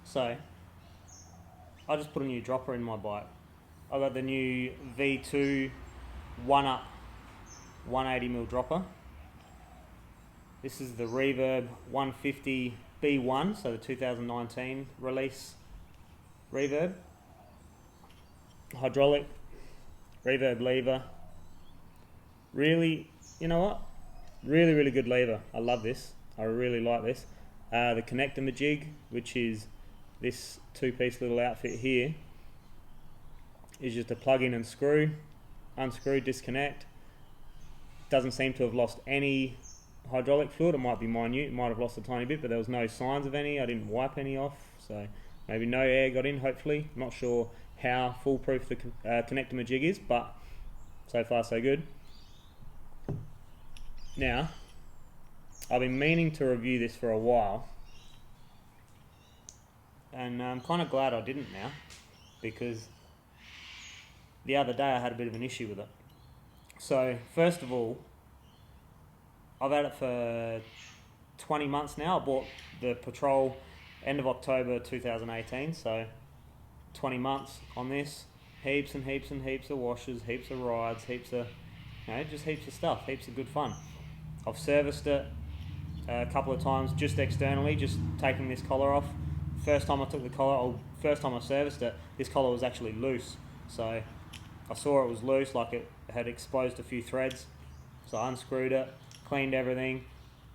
So I just put a new dropper in my bike. I got the new V2 1-up 180mm dropper. This is the Reverb 150 B1, so the 2019 release Reverb. Hydraulic reverb lever. Really, you know what? Really good lever. I love this. I really like this. The connector majig, which is this two-piece little outfit here, is just a plug in and screw, unscrew, disconnect. Doesn't seem to have lost any hydraulic fluid. It might be minute, it might have lost a tiny bit, but there was no signs of any. I didn't wipe any off, so maybe no air got in, hopefully. I'm not sure how foolproof the connector majig is, but so far so good. Now, I've been meaning to review this for a while, and I'm kind of glad I didn't now, because the other day I had a bit of an issue with it. So first of all, I've had it for 20 months now. I bought the Patrol end of October 2018, so 20 months on this. Heaps and heaps and heaps of washes, heaps of rides, heaps of, just heaps of stuff, heaps of good fun. I've serviced it a couple of times just externally, just taking this collar off. First time I took the collar, or first time I serviced it, this collar was actually loose. So I saw it was loose, like it had exposed a few threads. So I unscrewed it, cleaned everything,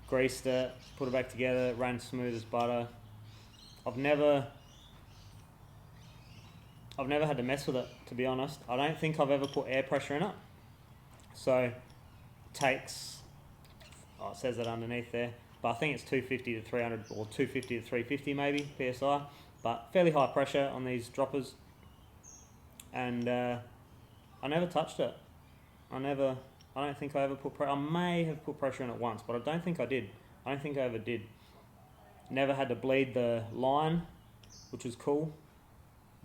greased it, put it back together, it ran smooth as butter. I've never had to mess with it, to be honest. I don't think I've ever put air pressure in it. So it takes, it says it underneath there, but I think it's 250 to 300 or 250 to 350 maybe PSI, but fairly high pressure on these droppers. And I never touched it. I don't think I ever put pressure. I may have put pressure in it once, but I don't think I did. I don't think I ever did. Never had to bleed the line, which was cool.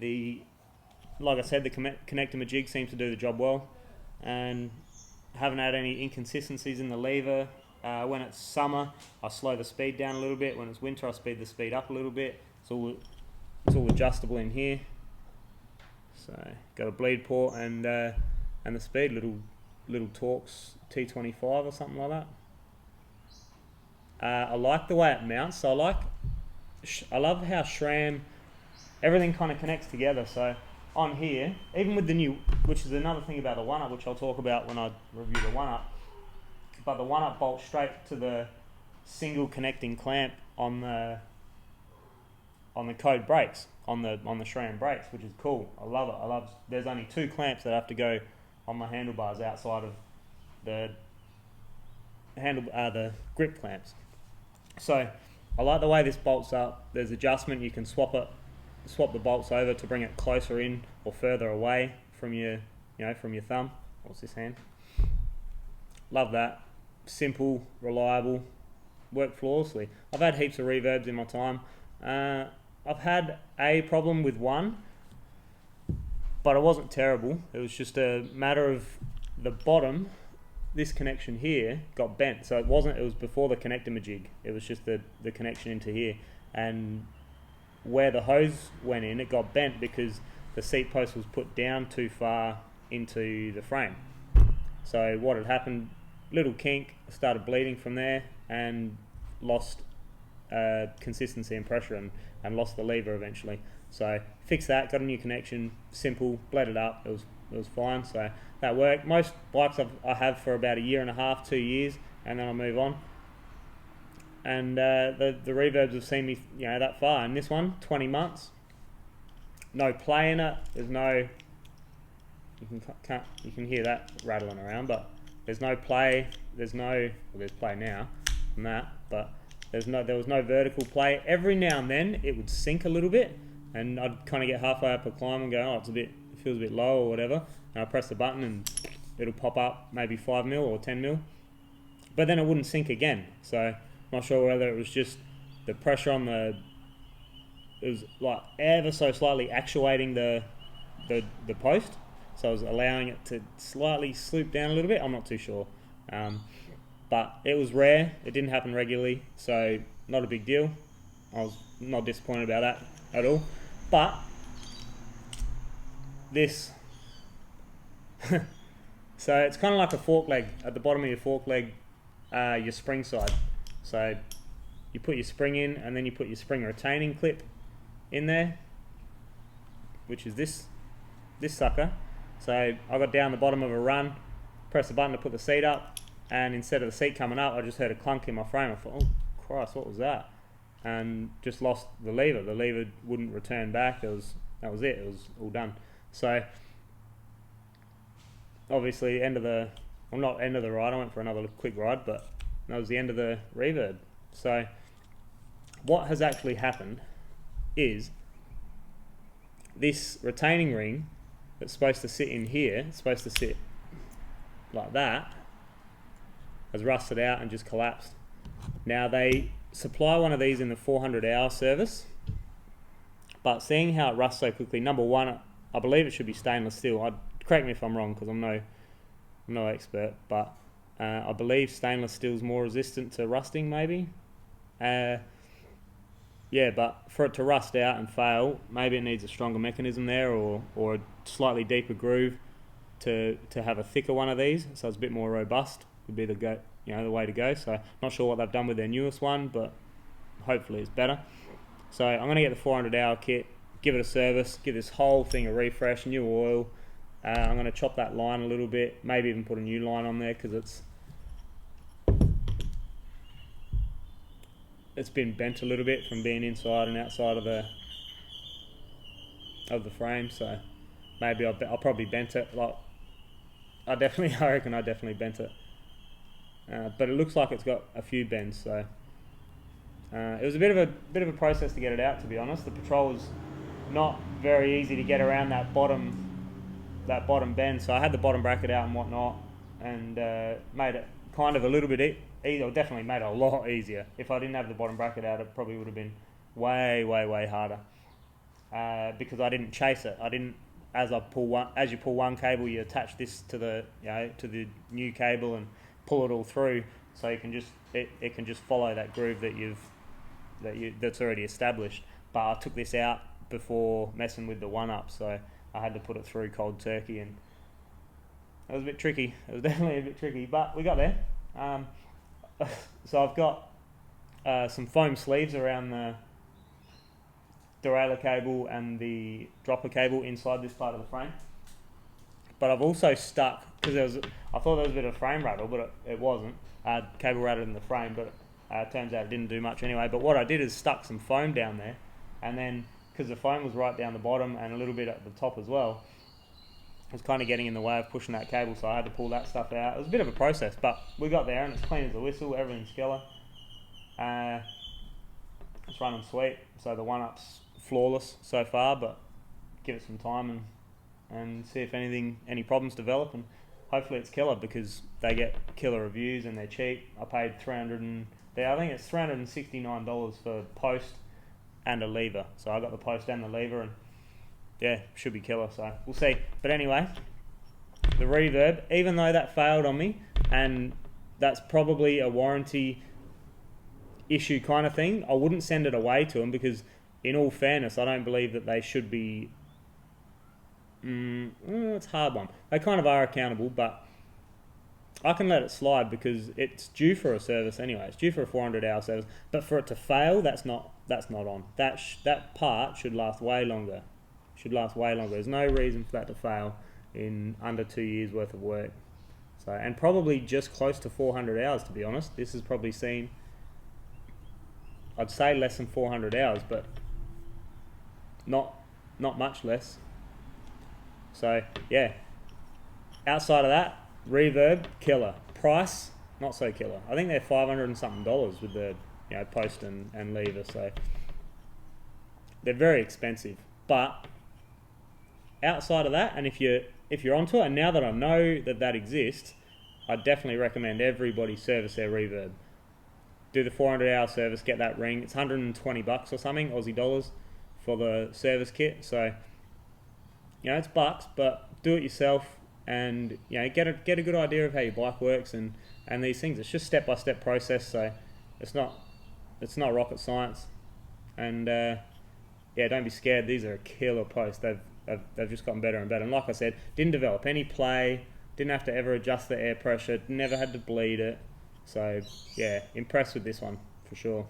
Like I said, the connector majig seems to do the job well, and haven't had any inconsistencies in the lever. When it's summer, I slow the speed down a little bit. When it's winter, I speed the speed up a little bit. It's all adjustable in here. So got a bleed port and the speed, little Torx T25 or something like that. I like the way it mounts. So I love how SRAM, everything kind of connects together. So on here, even with the new, which is another thing about the 1-up, which I'll talk about when I review the 1-up, but the 1-up bolts straight to the single connecting clamp on the Code brakes, on the SRAM brakes, which is cool. I love it. There's only 2 clamps that have to go on my handlebars outside of the grip clamps. So I like the way this bolts up. There's adjustment. You can swap the bolts over to bring it closer in or further away from your thumb. What's this hand? Love that. Simple, reliable, work flawlessly. I've had heaps of reverbs in my time. I've had a problem with one, but it wasn't terrible. It was just a matter of the bottom, this connection here got bent. So it was before the connector majig. It was just the connection into here. And where the hose went in, it got bent because the seat post was put down too far into the frame. So what had happened, little kink, started bleeding from there and lost consistency and pressure and lost the lever eventually. So fixed that, got a new connection, simple, bled it up, it was fine. So that worked. Most bikes I have for about a year and a half, 2 years, and then I move on. And the reverbs have seen me that far. And this one, 20 months, no play in it. There's no, you can hear that rattling around, but there's no play. There's play now from that, but there was no vertical play. Every now and then it would sink a little bit, and I'd kind of get halfway up a climb and go, it feels a bit low or whatever, and I press the button and it'll pop up maybe 5mm or 10mm, but then it wouldn't sink again. So I'm not sure whether it was just the pressure on it was like ever so slightly actuating the post, so I was allowing it to slightly sloop down a little bit. I'm not too sure. But it was rare, it didn't happen regularly, so not a big deal. I was not disappointed about that at all. But this, so it's kind of like a fork leg at the bottom of your fork leg, your spring side. So you put your spring in, and then you put your spring retaining clip in there, which is this sucker. So I got down the bottom of a run, pressed the button to put the seat up, and instead of the seat coming up, I just heard a clunk in my frame. I thought, oh Christ, what was that? And just lost the lever. The lever wouldn't return back. That was it. It was all done. So obviously not end of the ride. I went for another quick ride, but that was the end of the reverb. So what has actually happened is this retaining ring that's supposed to sit in here, it's supposed to sit like that, has rusted out and just collapsed. Now they supply one of these in the 400-hour service, but seeing how it rusts so quickly, number one, I believe it should be stainless steel. Correct me if I'm wrong, because I'm no expert, but I believe stainless steel is more resistant to rusting, maybe. Yeah, but for it to rust out and fail, maybe it needs a stronger mechanism there, or a slightly deeper groove to have a thicker one of these, so it's a bit more robust. Would be the way to go. So not sure what they've done with their newest one, but hopefully it's better. So I'm going to get the 400-hour kit, give it a service, give this whole thing a refresh, new oil. I'm going to chop that line a little bit, maybe even put a new line on there, because it's been bent a little bit from being inside and outside of the frame. So maybe I'll probably bent it. Like I reckon I definitely bent it. But it looks like it's got a few bends. So it was a bit of a process to get it out, to be honest. The patrol was not very easy to get around that bottom bend. So I had the bottom bracket out and whatnot, and made it kind of a little bit easier. Definitely made it a lot easier. If I didn't have the bottom bracket out, it probably would have been way harder, because I didn't chase it. I didn't. As you pull one cable, you attach this to the new cable and pull it all through, so you can it can just follow that groove that's already established. But I took this out before messing with the one up, so I had to put it through cold turkey, and it was a bit tricky. It was definitely a bit tricky, but we got there. So I've got some foam sleeves around the derailleur cable and the dropper cable inside this part of the frame. But I've also stuck, because I thought there was a bit of frame rattle, but it wasn't. Cable rattled in the frame, but it turns out it didn't do much anyway. But what I did is stuck some foam down there, and then because the foam was right down the bottom and a little bit at the top as well, it was kind of getting in the way of pushing that cable, so I had to pull that stuff out. It was a bit of a process, but we got there and it's clean as a whistle. Everything's killer. It's running sweet. So the one-up's flawless so far, but give it some time and see if any problems develop, and hopefully it's killer, because they get killer reviews and they're cheap. I paid I think it's $369 for post and a lever. So I got the post and the lever, and yeah, should be killer. So we'll see. But anyway, the reverb, even though that failed on me, and that's probably a warranty issue kind of thing, I wouldn't send it away to them, because in all fairness, I don't believe that they should be. It's a hard one. They kind of are accountable, but I can let it slide because it's due for a service anyway. It's due for a 400-hour service. But for it to fail, that's not on. That part should last way longer. There's no reason for that to fail in under 2 years worth of work. So, and probably just close to 400 hours, to be honest. This has probably seen, I'd say less than 400 hours, but not much less. So yeah, outside of that, reverb killer. Price not so killer. I think they're $500 and something with the post and lever. So they're very expensive. But outside of that, and if you're onto it, and now that I know that exists, I definitely recommend everybody service their reverb. Do the 400-hour service, get that ring. It's $120 or something, Aussie dollars, for the service kit. So it's bucks, but do it yourself, and get a good idea of how your bike works and these things. It's just step-by-step process, so it's not rocket science. and yeah, don't be scared. These are a killer post. They've just gotten better and better. And like I said, didn't develop any play, didn't have to ever adjust the air pressure, never had to bleed it. So yeah, impressed with this one for sure.